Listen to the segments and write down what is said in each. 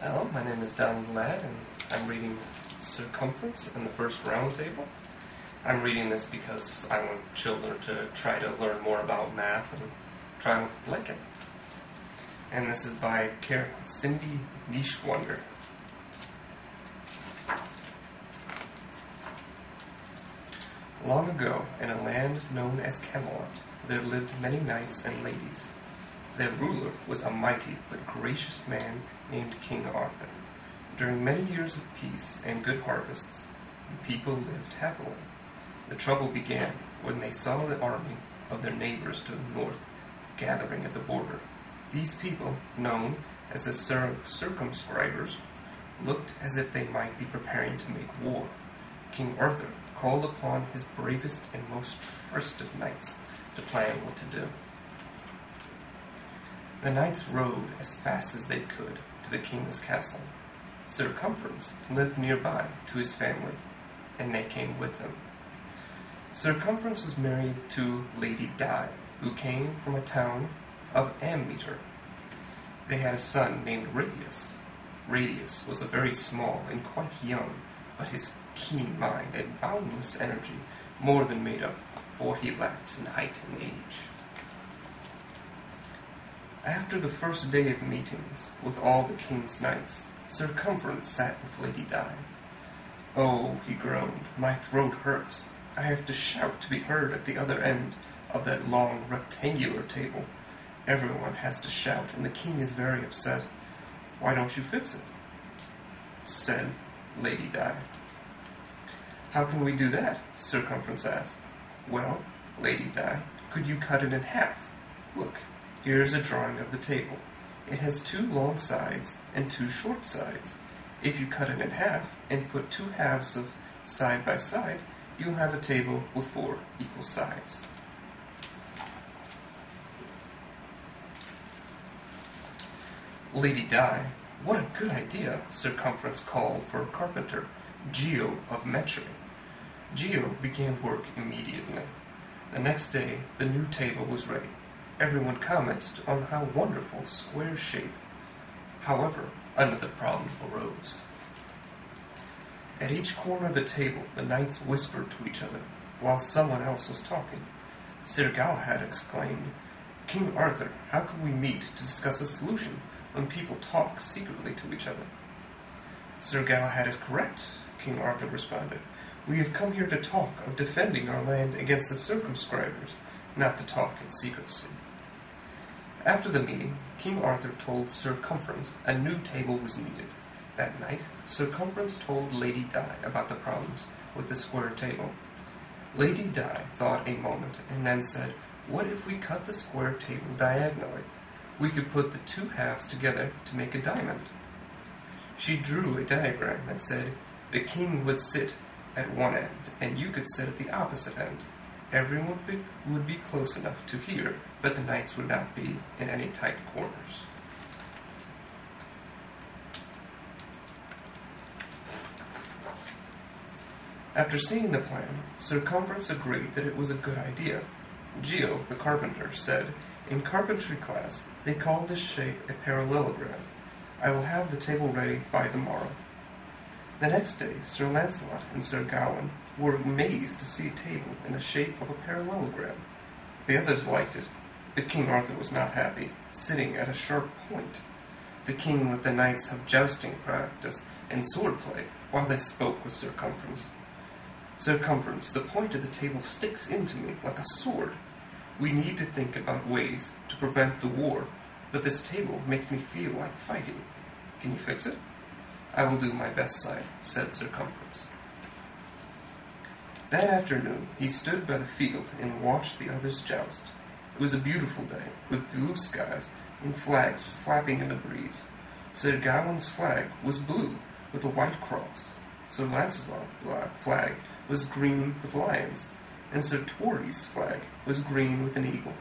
Hello, my name is Glen, and I'm reading Cumference in the first round table. I'm reading this because I want children to try to learn more about math and try to like it. And this is by Cindy Nischwander. Long ago, in a land known as Camelot, there lived many knights and ladies. Their ruler was a mighty but gracious man named King Arthur. During many years of peace and good harvests, the people lived happily. The trouble began when they saw the army of their neighbors to the north gathering at the border. These people, known as the circumscribers, looked as if they might be preparing to make war. King Arthur called upon his bravest and most trusted knights to plan what to do. The knights rode as fast as they could to the king's castle. Cumference lived nearby to his family, and they came with him. Cumference was married to Lady Di, who came from a town of Ammeter. They had a son named Radius. Radius was very small and quite young, but his keen mind and boundless energy more than made up for what he lacked in height and age. After the first day of meetings with all the king's knights, Cumference sat with Lady Di. "Oh," he groaned, "my throat hurts. I have to shout to be heard at the other end of that long rectangular table. Everyone has to shout, and the king is very upset. Why don't you fix it?" said Lady Di. "How can we do that?" Cumference asked. "Well, Lady Di, could you cut it in half? Look, here is a drawing of the table. It has 2 long sides and 2 short sides. If you cut it in half and put 2 halves of side by side, you'll have a table with 4 equal sides." Lady Di, "What a good idea!" Cumference called for a carpenter, Geo of Metri. Geo began work immediately. The next day, the new table was ready. Everyone commented on how wonderful square shape. However, another problem arose. At each corner of the table, the knights whispered to each other, while someone else was talking. Sir Galahad exclaimed, "King Arthur, how can we meet to discuss a solution when people talk secretly to each other?" "Sir Galahad is correct," King Arthur responded. "We have come here to talk of defending our land against the circumscribers, not to talk in secrecy." After the meeting, King Arthur told Cumference a new table was needed. That night, Cumference told Lady Di about the problems with the square table. Lady Di thought a moment and then said, "What if we cut the square table diagonally? We could put the 2 halves together to make a diamond." She drew a diagram and said, "The king would sit at one end, and you could sit at the opposite end. Everyone would be close enough to hear, but the knights would not be in any tight corners." After seeing the plan, Cumference agreed that it was a good idea. Geo, the carpenter, said, "In carpentry class, they call this shape a parallelogram. I will have the table ready by the morrow." The next day, Sir Lancelot and Sir Gawain were amazed to see a table in the shape of a parallelogram. The others liked it, but King Arthur was not happy, sitting at a sharp point. The king let the knights have jousting practice and sword play while they spoke with Cumference. "Cumference, the point of the table sticks into me like a sword. We need to think about ways to prevent the war, but this table makes me feel like fighting. Can you fix it?" "I will do my best, sire," said Cumference. That afternoon, he stood by the field and watched the others joust. It was a beautiful day, with blue skies and flags flapping in the breeze. Sir Gawain's flag was blue with a white cross. Sir Lancelot's flag was green with lions, and Sir Torry's flag was green with an eagle.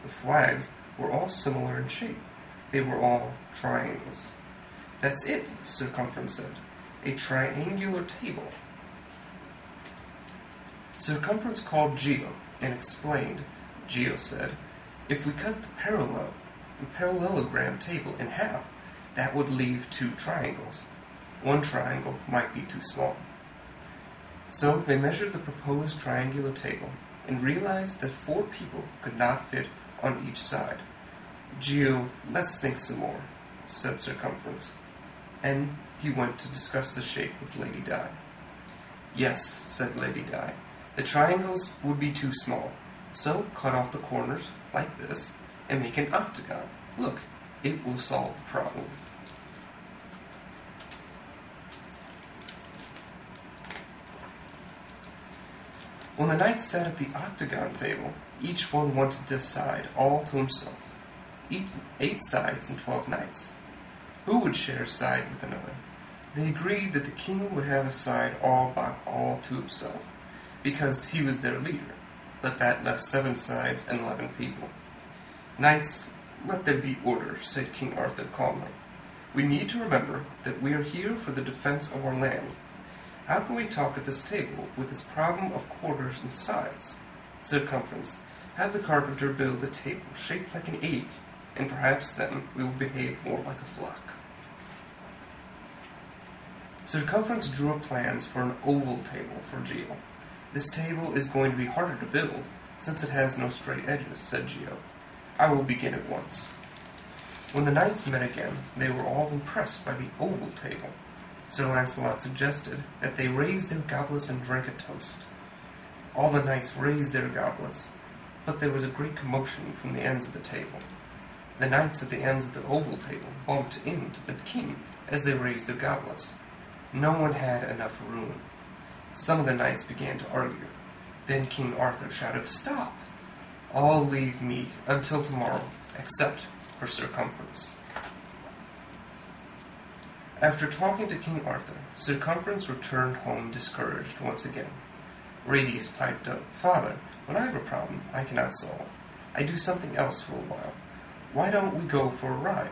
The flags were all similar in shape. They were all triangles. "That's it," Cumference said. "A triangular table." Cumference called Geo and explained. Geo said, "If we cut the parallelogram table in half, That would leave 2 triangles. 1 triangle might be too small. So they measured the proposed triangular table and realized that 4 people could not fit on each side. "Geo, let's think some more," said Cumference, and he went to discuss the shape with Lady Di. "Yes," said Lady Di, "the triangles would be too small, so cut off the corners, like this, and make an octagon. Look, it will solve the problem." When the knights sat at the octagon table, each one wanted to decide all to himself. 8 sides and 12 knights. Who would share a side with another? They agreed that the king would have a side all to himself, because he was their leader, but that left 7 sides and 11 people. "Knights, let there be order," said King Arthur calmly. "We need to remember that we are here for the defense of our land. How can we talk at this table with its problem of quarters and sides? Circumference, have the carpenter build a table shaped like an egg, and perhaps then we will behave more like a flock." Circumference drew up plans for an oval table for Geo. "This table is going to be harder to build, since it has no straight edges," said Geo. "I will begin at once." When the knights met again, they were all impressed by the oval table. Sir Lancelot suggested that they raise their goblets and drink a toast. All the knights raised their goblets, but there was a great commotion from the ends of the table. The knights at the ends of the oval table bumped into the king as they raised their goblets. No one had enough room. Some of the knights began to argue. Then King Arthur shouted, "Stop! All leave me until tomorrow, except for Circumference." After talking to King Arthur, Circumference returned home discouraged once again. Radius piped up, "Father, when I have a problem I cannot solve, I do something else for a while. Why don't we go for a ride?"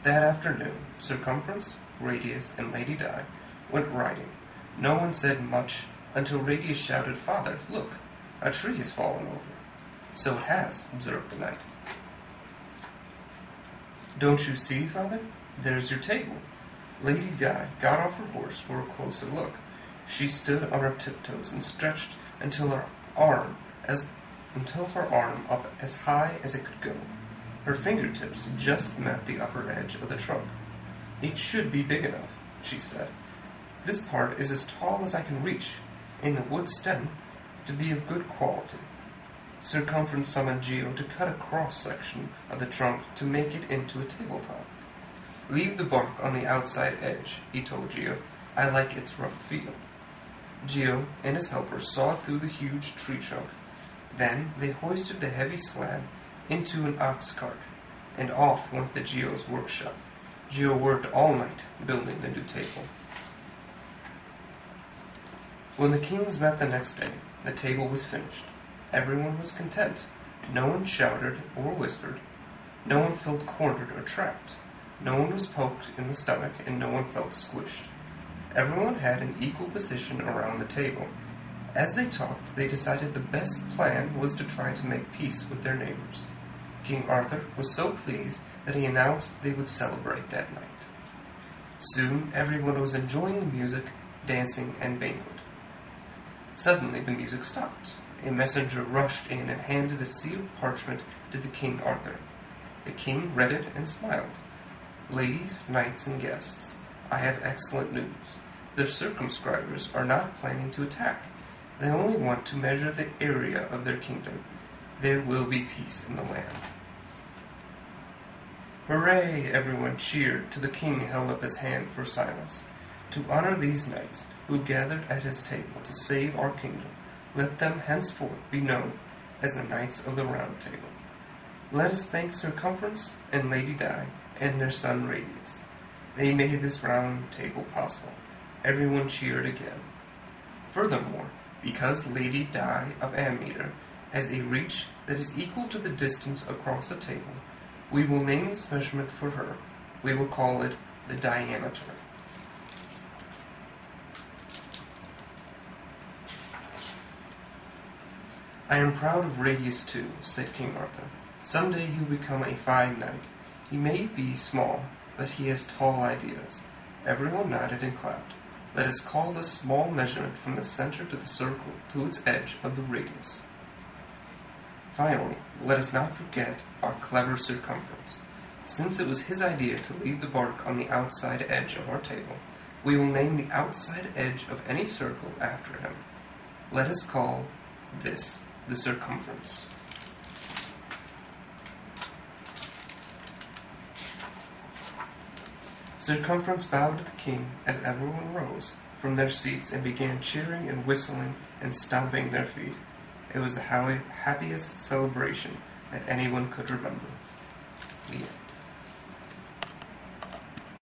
That afternoon, Circumference, Radius, and Lady Di went riding. No one said much until Radius shouted, "Father, look, a tree has fallen over." "So it has," observed the knight. "Don't you see, Father? There's your table." Lady Di got off her horse for a closer look. She stood on her tiptoes and stretched until her arm up as high as it could go. Her fingertips just met the upper edge of the trunk. "It should be big enough," she said. "This part is as tall as I can reach, and the wood stem to be of good quality." Circumference summoned Geo to cut a cross-section of the trunk to make it into a tabletop. "Leave the bark on the outside edge," he told Geo. "I like its rough feel." Geo and his helpers sawed through the huge tree trunk. Then they hoisted the heavy slab into an ox cart, and off went the Geo's workshop. Geo worked all night building the new table. When the kings met the next day, the table was finished. Everyone was content. No one shouted or whispered. No one felt cornered or trapped. No one was poked in the stomach, and no one felt squished. Everyone had an equal position around the table. As they talked, they decided the best plan was to try to make peace with their neighbors. King Arthur was so pleased that he announced they would celebrate that night. Soon everyone was enjoying the music, dancing, and banquet. Suddenly the music stopped. A messenger rushed in and handed a sealed parchment to the King Arthur. The king read it and smiled. "Ladies, knights, and guests, I have excellent news. The circumscribers are not planning to attack. They only want to measure the area of their kingdom. There will be peace in the land." "Hooray!" everyone cheered till the king held up his hand for silence. "To honor these knights who gathered at his table to save our kingdom, let them henceforth be known as the Knights of the Round Table. Let us thank Circumference and Lady Di and their son Radius. They made this round table possible." Everyone cheered again. Furthermore, because Lady Di of Ammeter has a reach that is equal to the distance across the table, we will name this measurement for her. We will call it the diameter. "I am proud of Radius too," said King Arthur. "Someday he will become a fine knight. He may be small, but he has tall ideas. Everyone nodded and clapped. Let us call this small measurement from the center to the circle to its edge of the radius. Finally, let us not forget our clever Circumference. Since it was his idea to leave the bark on the outside edge of our table, we will name the outside edge of any circle after him. Let us call this the circumference. Circumference bowed to the king as everyone rose from their seats and began cheering and whistling and stomping their feet. It was the happiest celebration that anyone could remember. The end.